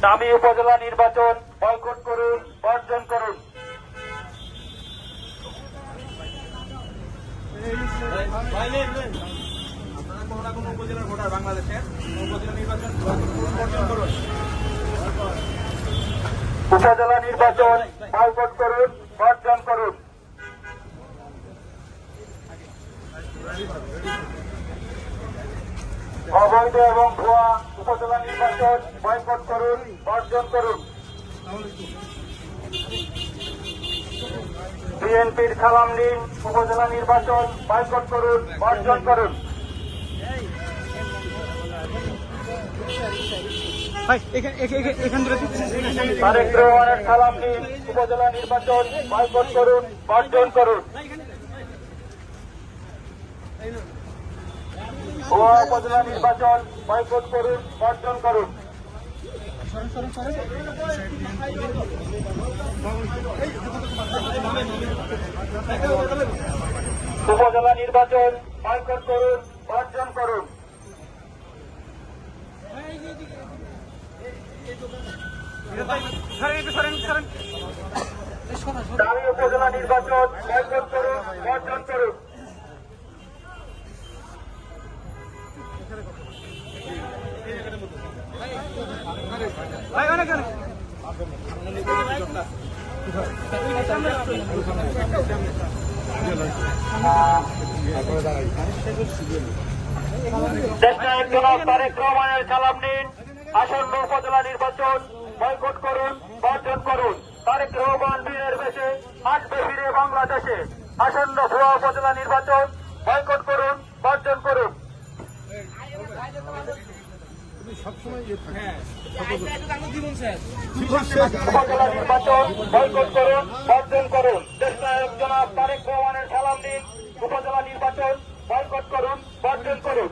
দামি উপজেলা নির্বাচন বয়কট করুন, বর্জন করুন। উপজেলার ভোটার বাংলাদেশের উপজেলা নির্বাচন বর্জন করুন। উপজেলা নির্বাচন বয়কট করুন, বর্জন করুন। অবৈধ এবং ভুয়া উপজেলা নির্বাচন বয়কট করুন, বর্জন করুন। বিএনপির সালাম নিন, উপজেলা নির্বাচন বয়কট করুন, বর্জন করুন। তারেক রহমানের সালাম নিন, উপজেলা নির্বাচন বয়কট করুন, বর্জন করুন। ভুয়া উপজেলা নির্বাচন বয়কট করুন, বর্জন করুন। উপজেলা নির্বাচন বয়কট করুন, বর্জন করুন। দামি উপজেলা নির্বাচন বয়কট করুন, বর্জন করুন। দেশনায়ক জনাব তারেক রহমানের সালাম নিন, আসন্ন উপজেলা নির্বাচন বয়কট করুন, বর্জন করুন। তারেক রহমান বীরের বেশে আসবে ফিরে বাংলাদেশে। আসন্ন ভুয়া উপজেলা নির্বাচন বয়কট করুন, বর্জন করুন। উপজেলা নির্বাচন বয়কট করুন, বর্জন করুন। দেশনায়ক জনাব তারেক রহমানের সালাম দিন, উপজেলা নির্বাচন বয়কট করুন, বর্জন করুন।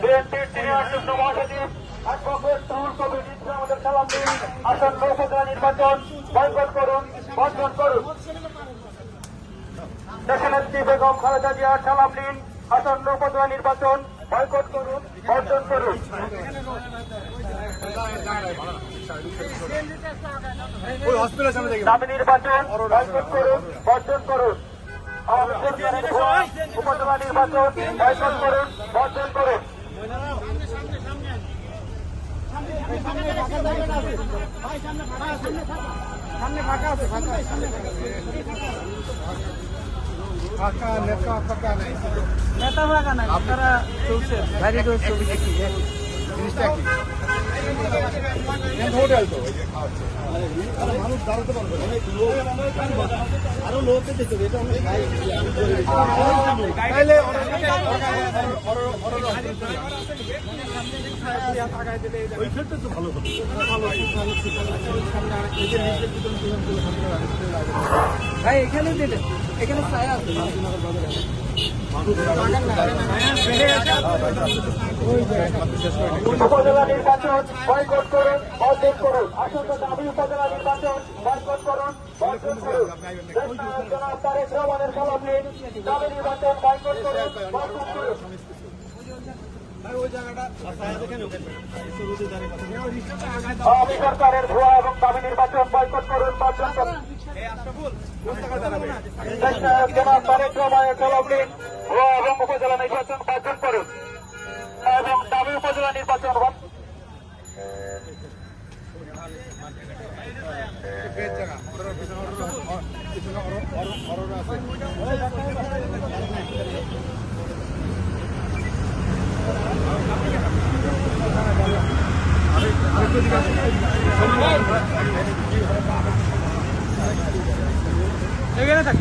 বিএনপির সিনিয়র যুগ্ম মহাসচিব অ্যাডভোকেট তরুণ কবির আমাদের সালাম দিন, আসন্ন উপজেলা নির্বাচন বয়কট করুন, বর্জন করুন। দেশনেত্রী বেগম খালেদা জিয়ার সালাম দিন, আসন্ন উপজেলা নির্বাচন বয়কট করুন, বর্জন করুন। দাবি নির্বাচন বয়কট করুন, বর্জন করুন। উপজেলা নির্বাচন বয়কট করুন, বর্জন করুন। নেতা ফাঁকা নাই, আপনারা চলছে বাইরে ছবি দেখি জিনিসটা কি হোটেল তো মানুষ দাঁড়াতে পারবে আরো লোক দেখতে এটা ভাই এখানে দিলে এখানে ছায়া আছে উপজেলা নির্বাচন বয়কট করুন, বর্জন করুন। আসন্ন দাবি উপজেলা নির্বাচন বয়কট করুন, বর্জন করুন। জনাব তারেক রহমানের সালাম নিন, দাবি নির্বাচন বয়কট করুন, বর্জন করুন। আওয়ামী সরকারের ভুয়া এবং দাবি নির্বাচন বয়কট করুন, বর্জন করুন। জনাব তারেক রহমানের সালাম নিন, ভুয়া এবং উপজেলা নির্বাচন বর্জন করুন এবং দাবি উপজেলা নির্বাচন এখানে থাক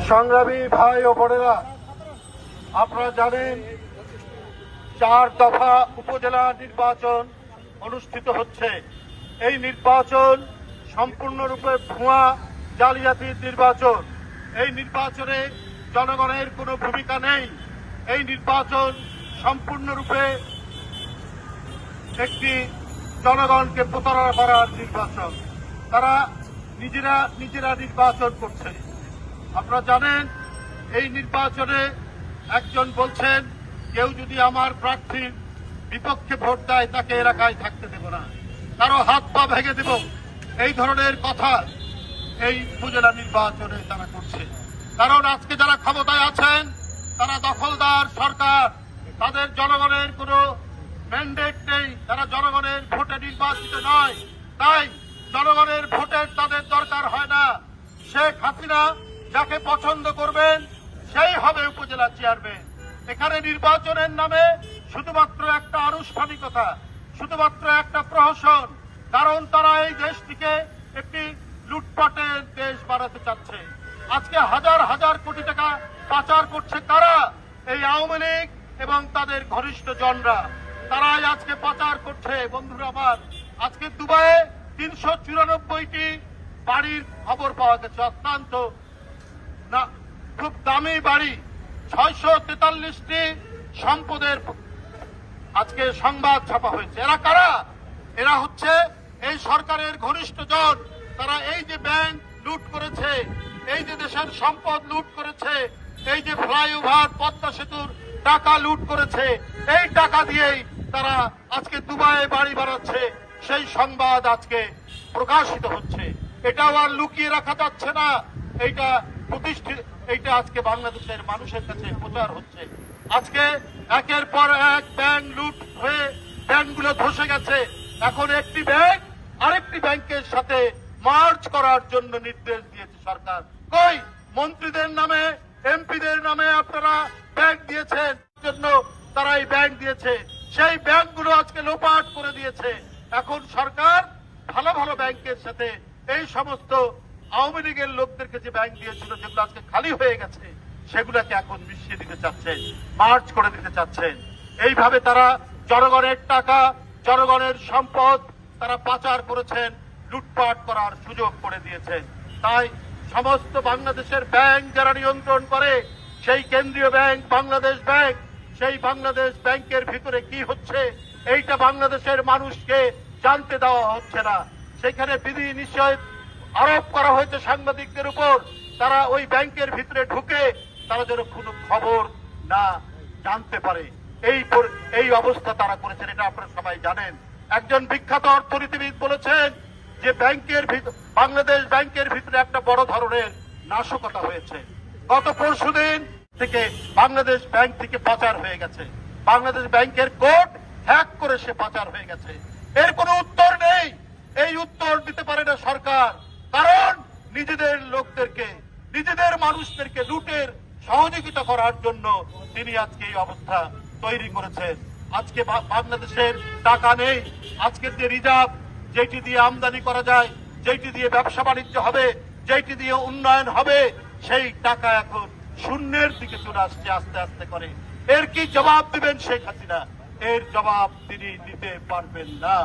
সংগ্রামী ভাই ও বোনেরা, আপনারা জানেন 4 দফা উপজেলা নির্বাচন অনুষ্ঠিত হচ্ছে। এই নির্বাচন সম্পূর্ণরূপে ভুয়া জালিয়াতির নির্বাচন। এই নির্বাচনে জনগণের কোনো ভূমিকা নেই। এই নির্বাচন সম্পূর্ণরূপে একটি জনগণকে প্রতারণা করার নির্বাচন। তারা নিজেরা নির্বাচন করছে। আপনারা জানেন এই নির্বাচনে একজন বলছেন কেউ যদি আমার প্রার্থীর বিপক্ষে ভোট দেয় তাকে এলাকায় থাকতে দেব না, কারো হাত পা ভেঙে দেব, এই ধরনের কথা এই উপজেলা নির্বাচনে তারা করছে। কারণ আজকে যারা ক্ষমতায় আছেন তারা দখলদার সরকার, তাদের জনগণের কোনো ম্যান্ডেট নেই, তারা জনগণের ভোটে নির্বাচিত নয়, তাই জনগণের ভোটের তাদের দরকার হয় না। শেখ হাসিনা যাকে পছন্দ করবেন সেই হবে উপজেলা চেয়ারম্যান। এখানে নির্বাচনের নামে শুধুমাত্র একটা আনুষ্ঠানিকতা, শুধুমাত্র একটা প্রহসন, কারণ তারা এই দেশটিকে একটি লুটপাটের দেশ বানাতে চাচ্ছে। আজকে হাজার হাজার কোটি টাকা পাচার করছে কারা? এই আওয়ামী লীগ এবং তাদের ঘনিষ্ঠ জনরা, তারাই আজকে পাচার করছে। বন্ধুরা আমার, আজকে দুবাইয়ে 394টি বাড়ির খবর পাওয়া গেছে, অত্যন্ত না খুব দামি বাড়ি, 643টি সম্পদের আজকে সংবাদ ছাপা হয়েছে। এরা কারা? এরা হচ্ছে এই সরকারের ঘনিষ্ঠ জন। তারা এই যে ব্যাংক লুট করেছে, এই যে দেশের সম্পদ লুট করেছে, এই যে ফ্লাইওভার পদ্মা সেতুর টাকা লুট করেছে, এই টাকা দিয়েই তারা আজকে দুবাইয়ে বাড়ি বানাচ্ছে। সেই সংবাদ আজকে প্রকাশিত হচ্ছে। এটাও আর লুকিয়ে রাখা যাচ্ছে না, এইটা প্রতিষ্ঠিত, এইটা আজকে বাংলাদেশের মানুষের কাছে প্রচার হচ্ছে। আজকে একের পর এক ব্যাংক লুট হয়ে ব্যাংকগুলো ধসে গেছে। এখন একটি ব্যাংক আরেকটি ব্যাংকের সাথে মার্জ করার জন্য নির্দেশ দিয়েছে সরকার। কই মন্ত্রীদের নামে, এমপিদের নামে আপনারা ব্যাংক দিয়েছেন, জন্য তারা এই ব্যাংক দিয়েছে, সেই ব্যাংকগুলো আজকে লোপাট করে দিয়েছে। এখন সরকার ভালো ভালো ব্যাংকের সাথে এই সমস্ত আওয়ামী লীগের লোকদেরকে যে ব্যাংক দিয়েছিল, যেগুলো আজকে খালি হয়ে গেছে, সেগুলোকে এখন মিশিয়ে দিতে চাচ্ছেন, মার্জ করে দিতে চাচ্ছেন। এইভাবে তারা জনগণের টাকা, জনগণের সম্পদ তারা পাচার করেছেন, লুটপাট করার সুযোগ করে দিয়েছেন। তাই সমস্ত বাংলাদেশের ব্যাংক যারা নিয়ন্ত্রণ করে, সেই কেন্দ্রীয় ব্যাংক বাংলাদেশ ব্যাংক, সেই বাংলাদেশ ব্যাংকের ভিতরে কি হচ্ছে এইটা বাংলাদেশের মানুষকে জানতে দেওয়া হচ্ছে না। সেখানে বিধি নিষেধ আরোপ করা হয়েছে সাংবাদিকদের উপর, তারা ওই ব্যাংকের ভিতরে ঢুকে তারা যেন কোনো খবর না জানতে পারে। এই অবস্থা তারা করেছেন, এটা আপনারা সবাই জানেন। একজন বিখ্যাত অর্থনীতিবিদ বলেছেন যে বাংলাদেশ ব্যাংকের ভিতরে একটা বড় ধরনের নাশকতা হয়েছে। গত পরশুদিন থেকে বাংলাদেশ ব্যাংক থেকে পাচার হয়ে গেছে, বাংলাদেশ ব্যাংকের কোড হ্যাক করে সে পাচার হয়ে গেছে। এর কোনো উত্তর নেই, এই উত্তর দিতে পারে না সরকার, কারণ নিজেদের লোকদেরকে, নিজেদের মানুষদেরকে লুটের সহযোগিতা করার জন্য তিনি আজকে এই অবস্থা তৈরি করেছেন। আজকে বাংলাদেশের টাকা নেই, আজকের যে রিজার্ভ, যেটি দিয়ে আমদানি করা যায়, যেটি দিয়ে ব্যবসা বাণিজ্য হবে, যেটি দিয়ে উন্নয়ন হবে, সেই টাকা এখন শূন্যের দিকে চলে আসছে আস্তে আস্তে করে। এর কি জবাব দিবেন শেখ হাসিনা? এর জবাব তিনি দিতে পারবেন না,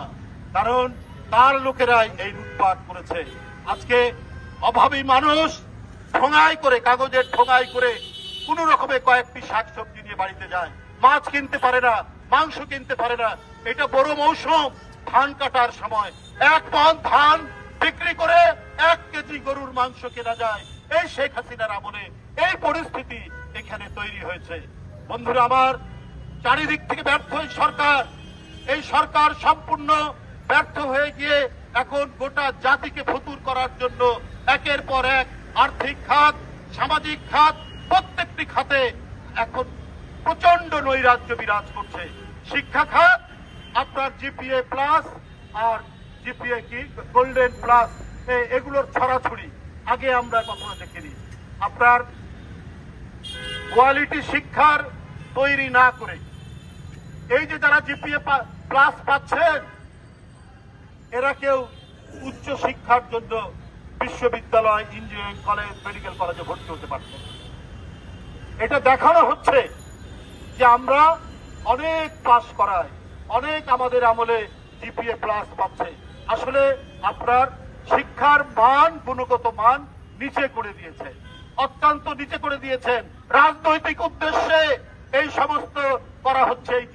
কারণ তার লোকেরাই এই লুটপাট করেছে। আজকে অভাবী মানুষ ঠোঙাই করে, কাগজের ঠোঙাই করে কোন রকমে কয়েকটি শাকসবজি নিয়ে বাড়িতে যায়, মাছ কিনতে পারে না, মাংস কিনতে পারে না। এটা বড় মৌসুম, ধান কাটার সময় 1 মণ ধান বিক্রি করে 1 কেজি গরুর মাংস কেনা যায়। এই শেখ হাসিনার আমলে এই পরিস্থিতি এখানে তৈরি হয়েছে। বন্ধুরা আমার, চারিদিক থেকে ব্যর্থ এই সরকার সম্পূর্ণ ব্যর্থ হয়ে গিয়ে এখন গোটা জাতিকে ফতুর করার জন্য একের পর এক আর্থিক খাত, সামাজিক খাত, প্রত্যেকটি খাতে এখন প্রচন্ড নৈরাজ্য বিরাজ করছে। শিক্ষা খাত, আপনার জিপিএ প্লাস আর জিপিএ কি গোল্ডেন প্লাস, এগুলোর ছড়াছড়ি আগে আমরা কখনো দেখিনি। আপনার কোয়ালিটি শিক্ষার তৈরি না করে এই যে যারা জিপিএ প্লাস পাচ্ছেন, এরা কেউ উচ্চ শিক্ষার জন্য বিশ্ববিদ্যালয়, ইঞ্জিনিয়ারিং কলেজ, মেডিকেল কলেজে ভর্তি হতে পারছে। এটা দেখানো হচ্ছে যে আমরা অনেক পাস করাই, অনেক আমাদের আমলে জিপিএ প্লাস পাচ্ছে। আসলে আপনার শিক্ষার মান, গুণগত মান নিচে করে দিয়েছে, অত্যন্ত নিচে করে দিয়েছেন। রাজনৈতিক উদ্দেশ্যে এই সমস্ত করা হচ্ছে, এই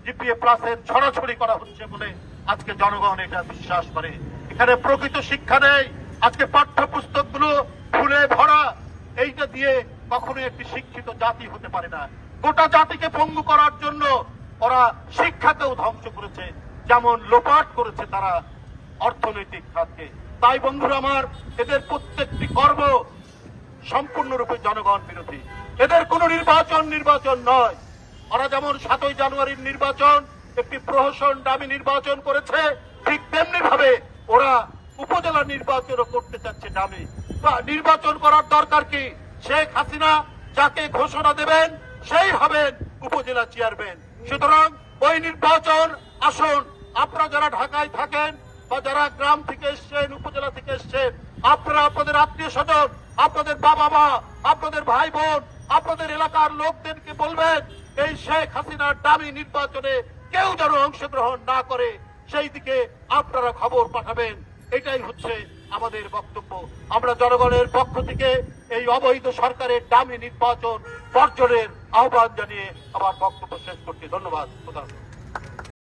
জিপিএ প্লাসের ছড়াছড়ি করা হচ্ছে বলে আজকে জনগণ এটা বিশ্বাস করে। এখানে প্রকৃত শিক্ষা নেই। আজকে পাঠ্যপুস্তকগুলো ফুলে ভরা, কখনোই একটি শিক্ষিত জাতি হতে পারে না। গোটা জাতিকে পঙ্গু করার জন্য ওরা শিক্ষাকেও ধ্বংস করেছে, যেমন লোপাট করেছে তারা অর্থনৈতিক খাতকে। তাই বন্ধুরা আমার, এদের প্রত্যেকটি কর্ম সম্পূর্ণরূপে জনগণ বিরোধী। এদের কোনো নির্বাচন নয়। ওরা যেমন 7ই জানুয়ারির নির্বাচন একটি প্রহসন দামি নির্বাচন করেছে, ঠিক তেমনি ভাবে ওরা উপজেলা নির্বাচনও করতে চাচ্ছে দামি। নির্বাচন করার দরকার কি? শেখ হাসিনা যাকে ঘোষণা দেবেন সেই হবেন উপজেলা চেয়ারম্যান। সুতরাং ওই নির্বাচন আসুন, আপনারা যারা ঢাকায় থাকেন বা যারা গ্রাম থেকে এসছেন, উপজেলা থেকে এসছেন, আপনারা আপনাদের আত্মীয় স্বজন, আপনাদের বাবা মা, আপনাদের ভাই বোন, আপনাদের এলাকার লোকদেরকে বলবেন এই শেখ হাসিনার দামি নির্বাচনে কেউ যেন অংশগ্রহণ না করে, সেই দিকে আপনারা খবর পাঠাবেন। এটাই হচ্ছে আমাদের বক্তব্য। আমরা জনগণের পক্ষ থেকে এই অবৈধ সরকারের দামি নির্বাচন বর্জনের আহ্বান জানিয়ে আমার বক্তব্য শেষ করছি। ধন্যবাদ।